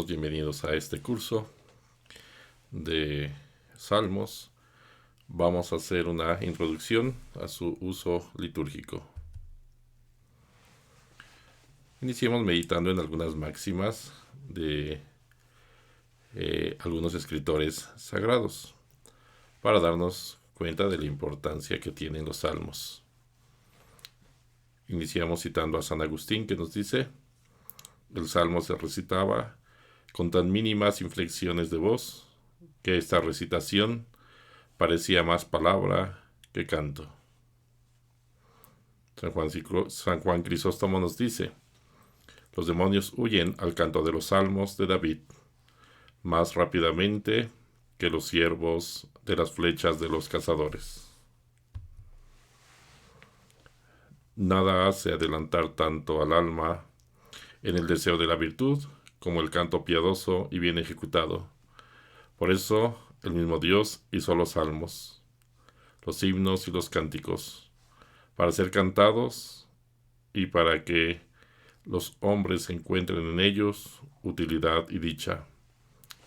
hermanos, bienvenidos a este curso de Salmos. Vamos a hacer una introducción a su uso litúrgico. Iniciemos meditando en algunas máximas de algunos escritores sagrados para darnos cuenta de la importancia que tienen los salmos. Iniciamos citando a San Agustín, que nos dice: el salmo se recitaba con tan mínimas inflexiones de voz que esta recitación parecía más palabra que canto. San Juan Crisóstomo nos dice: los demonios huyen al canto de los salmos de David, más rápidamente que los ciervos de las flechas de los cazadores. Nada hace adelantar tanto al alma en el deseo de la virtud como el canto piadoso y bien ejecutado. Por eso el mismo Dios hizo los salmos, los himnos y los cánticos, para ser cantados y para que los hombres encuentren en ellos utilidad y dicha.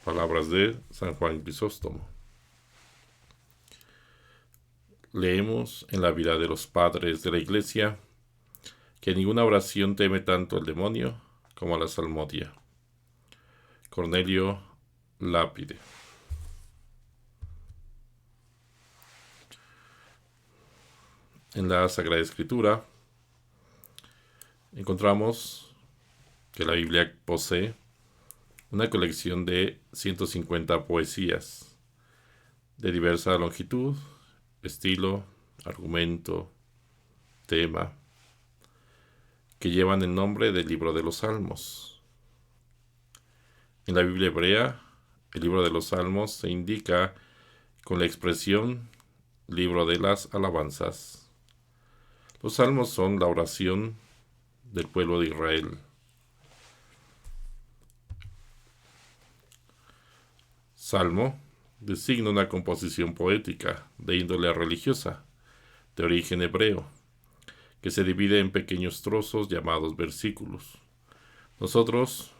Palabras de San Juan Crisóstomo. Leemos en la vida de los padres de la Iglesia que ninguna oración teme tanto al demonio como a la salmodia. Cornelio Lápide. En la Sagrada Escritura encontramos que la Biblia posee una colección de 150 poesías de diversa longitud, estilo, argumento, tema, que llevan el nombre del libro de los Salmos. En la Biblia hebrea, el libro de los Salmos se indica con la expresión libro de las alabanzas. Los salmos son la oración del pueblo de Israel. Salmo designa una composición poética de índole religiosa, de origen hebreo, que se divide en pequeños trozos llamados versículos. Nosotros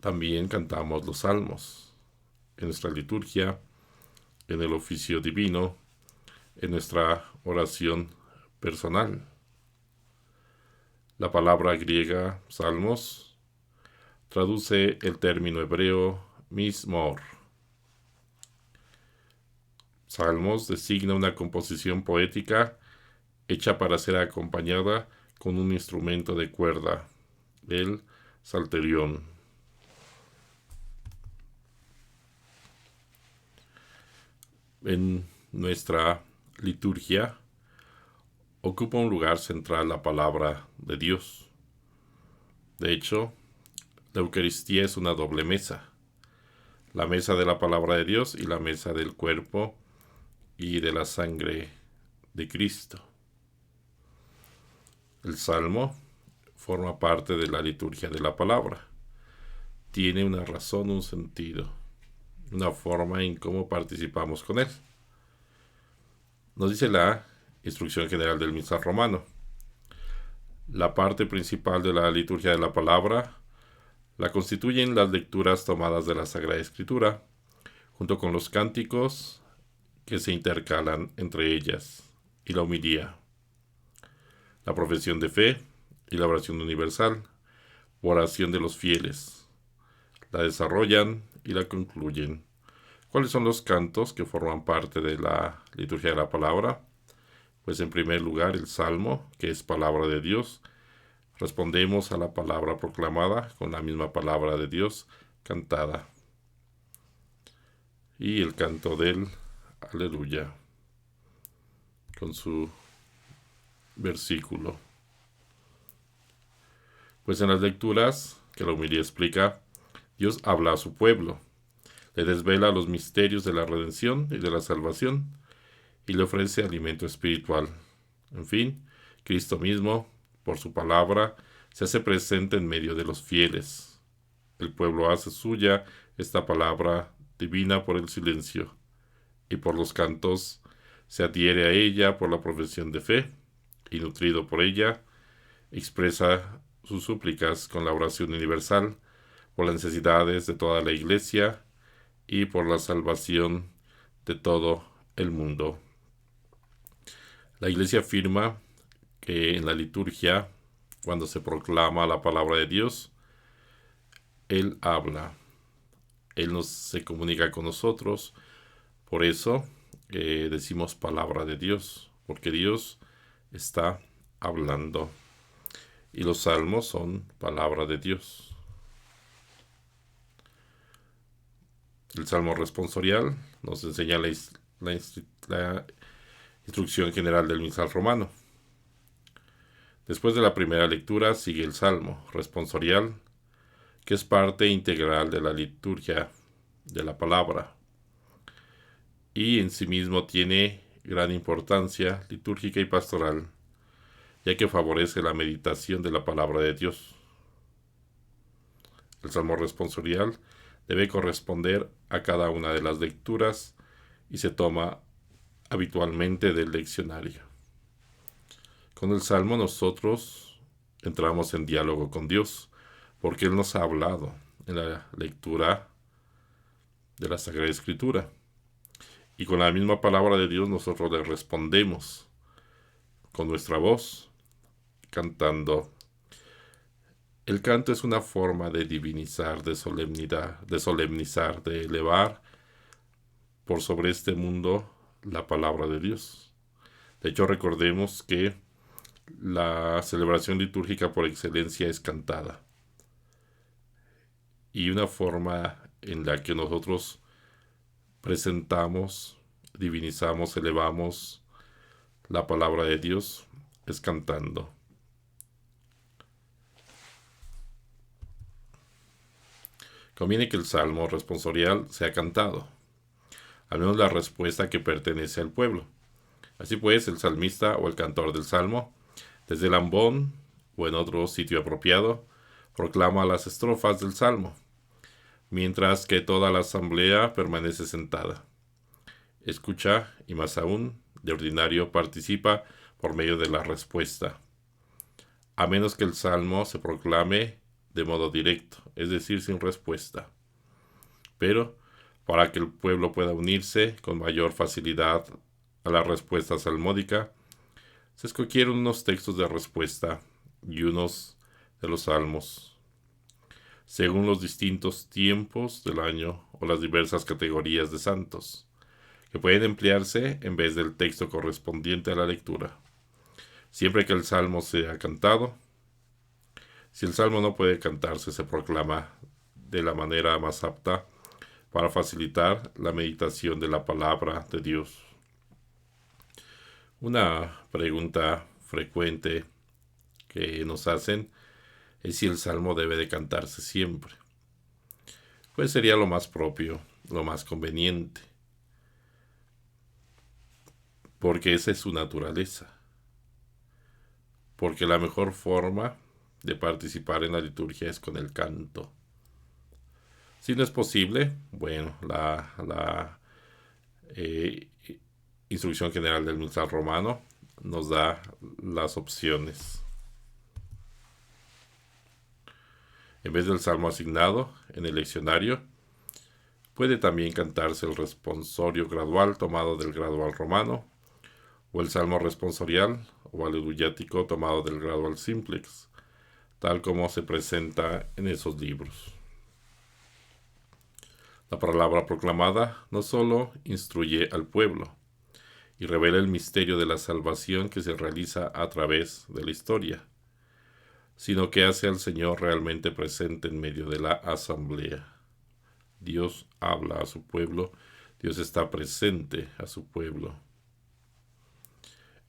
también cantamos los salmos en nuestra liturgia, en el oficio divino, en nuestra oración personal. La palabra griega salmos traduce el término hebreo mismor. Salmos designa una composición poética hecha para ser acompañada con un instrumento de cuerda, el salterión. En nuestra liturgia ocupa un lugar central la palabra de Dios. De hecho, la Eucaristía es una doble mesa: la mesa de la palabra de Dios y la mesa del cuerpo y de la sangre de Cristo. El Salmo forma parte de la liturgia de la palabra. Tiene una razón, un sentido, una forma en cómo participamos con él. Nos dice la Instrucción General del Misal Romano: la parte principal de la liturgia de la palabra la constituyen las lecturas tomadas de la Sagrada Escritura, junto con los cánticos que se intercalan entre ellas, y la homilía, la profesión de fe y la oración universal, oración de los fieles. La desarrollan y la concluyen. ¿Cuáles son los cantos que forman parte de la liturgia de la palabra? Pues en primer lugar el Salmo, que es palabra de Dios. Respondemos a la palabra proclamada con la misma palabra de Dios cantada. Y el canto del Aleluya, con su versículo. Pues en las lecturas que la homilía explica, Dios habla a su pueblo, le desvela los misterios de la redención y de la salvación, y le ofrece alimento espiritual. En fin, Cristo mismo, por su palabra, se hace presente en medio de los fieles. El pueblo hace suya esta palabra divina por el silencio, y por los cantos se adhiere a ella por la profesión de fe, y nutrido por ella, expresa sus súplicas con la oración universal por las necesidades de toda la iglesia y por la salvación de todo el mundo. La iglesia afirma que en la liturgia, cuando se proclama la palabra de Dios, Él habla, Él se comunica con nosotros. Por eso decimos palabra de Dios, porque Dios está hablando. Y los salmos son palabra de Dios. El salmo responsorial nos enseña la instrucción general del misal romano. Después de la primera lectura sigue el salmo responsorial, que es parte integral de la liturgia de la palabra, y en sí mismo tiene gran importancia litúrgica y pastoral, ya que favorece la meditación de la palabra de Dios. El salmo responsorial debe corresponder a cada una de las lecturas y se toma habitualmente del leccionario. Con el salmo nosotros entramos en diálogo con Dios, porque Él nos ha hablado en la lectura de la Sagrada Escritura. Y con la misma palabra de Dios nosotros le respondemos con nuestra voz, cantando. El canto es una forma de divinizar, de solemnizar, de elevar por sobre este mundo la palabra de Dios. De hecho, recordemos que la celebración litúrgica por excelencia es cantada. Y una forma en la que nosotros presentamos, divinizamos, elevamos la palabra de Dios es cantando. Conviene que el salmo responsorial sea cantado, al menos la respuesta que pertenece al pueblo. Así pues, el salmista o el cantor del salmo, desde el ambón o en otro sitio apropiado, proclama las estrofas del salmo, mientras que toda la asamblea permanece sentada. Escucha y más aún, de ordinario participa por medio de la respuesta, a menos que el salmo se proclame de modo directo, es decir, sin respuesta. Pero, para que el pueblo pueda unirse con mayor facilidad a la respuesta salmódica, se escogieron unos textos de respuesta y unos de los salmos, según los distintos tiempos del año o las diversas categorías de santos, que pueden emplearse en vez del texto correspondiente a la lectura, siempre que el salmo sea cantado. Si el salmo no puede cantarse, se proclama de la manera más apta para facilitar la meditación de la palabra de Dios. Una pregunta frecuente que nos hacen es si el salmo debe de cantarse siempre. Pues sería lo más propio, lo más conveniente, porque esa es su naturaleza. Porque la mejor forma de participar en la liturgia es con el canto. Si no es posible, bueno, la instrucción general del misal romano nos da las opciones. En vez del salmo asignado en el leccionario, puede también cantarse el responsorio gradual tomado del gradual romano, o el salmo responsorial o aleluyático tomado del gradual simplex, tal como se presenta en esos libros. La palabra proclamada no solo instruye al pueblo y revela el misterio de la salvación que se realiza a través de la historia, sino que hace al Señor realmente presente en medio de la asamblea. Dios habla a su pueblo, Dios está presente a su pueblo.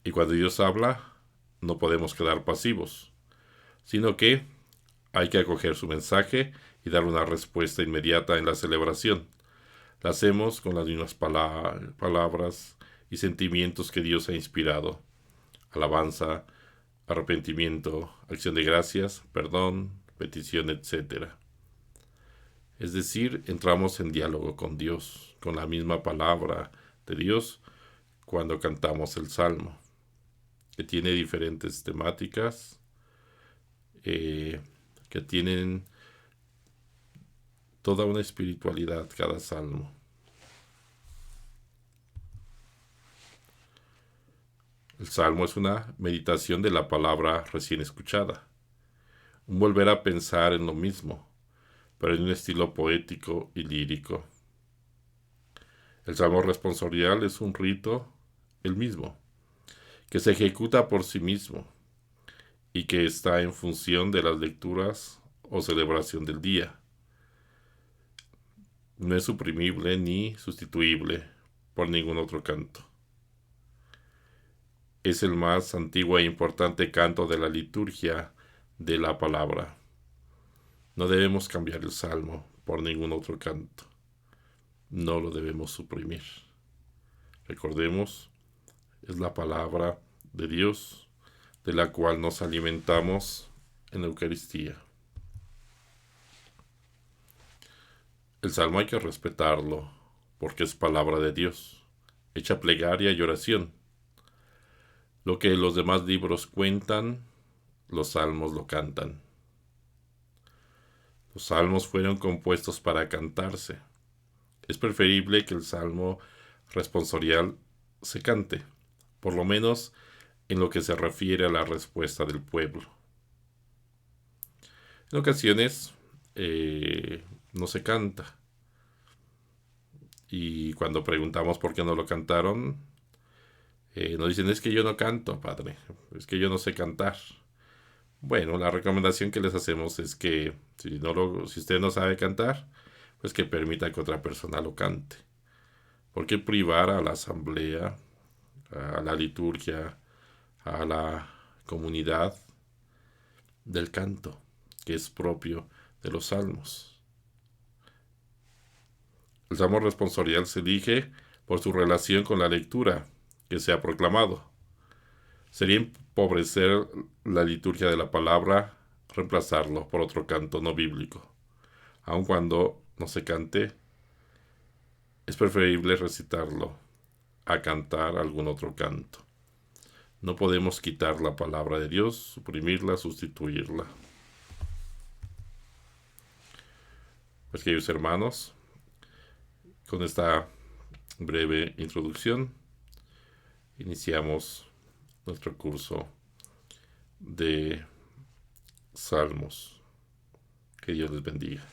Y cuando Dios habla, no podemos quedar pasivos, sino que hay que acoger su mensaje y dar una respuesta inmediata en la celebración. La hacemos con las mismas palabras y sentimientos que Dios ha inspirado: alabanza, arrepentimiento, acción de gracias, perdón, petición, etc. Es decir, entramos en diálogo con Dios, con la misma palabra de Dios, cuando cantamos el salmo, que tiene diferentes temáticas, que tienen toda una espiritualidad cada salmo. El salmo es una meditación de la palabra recién escuchada, un volver a pensar en lo mismo, pero en un estilo poético y lírico. El salmo responsorial es un rito, el mismo, que se ejecuta por sí mismo y que está en función de las lecturas o celebración del día. No es suprimible ni sustituible por ningún otro canto. Es el más antiguo e importante canto de la liturgia de la palabra. No debemos cambiar el salmo por ningún otro canto. No lo debemos suprimir. Recordemos, es la palabra de Dios de la cual nos alimentamos en la Eucaristía. El salmo hay que respetarlo porque es palabra de Dios, hecha plegaria y oración. Lo que los demás libros cuentan, los salmos lo cantan. Los salmos fueron compuestos para cantarse. Es preferible que el salmo responsorial se cante, por lo menos en lo que se refiere a la respuesta del pueblo. En ocasiones no se canta. Y cuando preguntamos por qué no lo cantaron, nos dicen, es que yo no canto, padre, es que yo no sé cantar. Bueno, la recomendación que les hacemos es que si usted no sabe cantar, pues que permita que otra persona lo cante. ¿Por qué privar a la asamblea, a la liturgia, a la comunidad del canto, que es propio de los salmos? El salmo responsorial se elige por su relación con la lectura que se ha proclamado. Sería empobrecer la liturgia de la palabra, reemplazarlo por otro canto no bíblico. Aun cuando no se cante, es preferible recitarlo a cantar algún otro canto. No podemos quitar la palabra de Dios, suprimirla, sustituirla. Pues queridos hermanos, con esta breve introducción, iniciamos nuestro curso de Salmos. Que Dios les bendiga.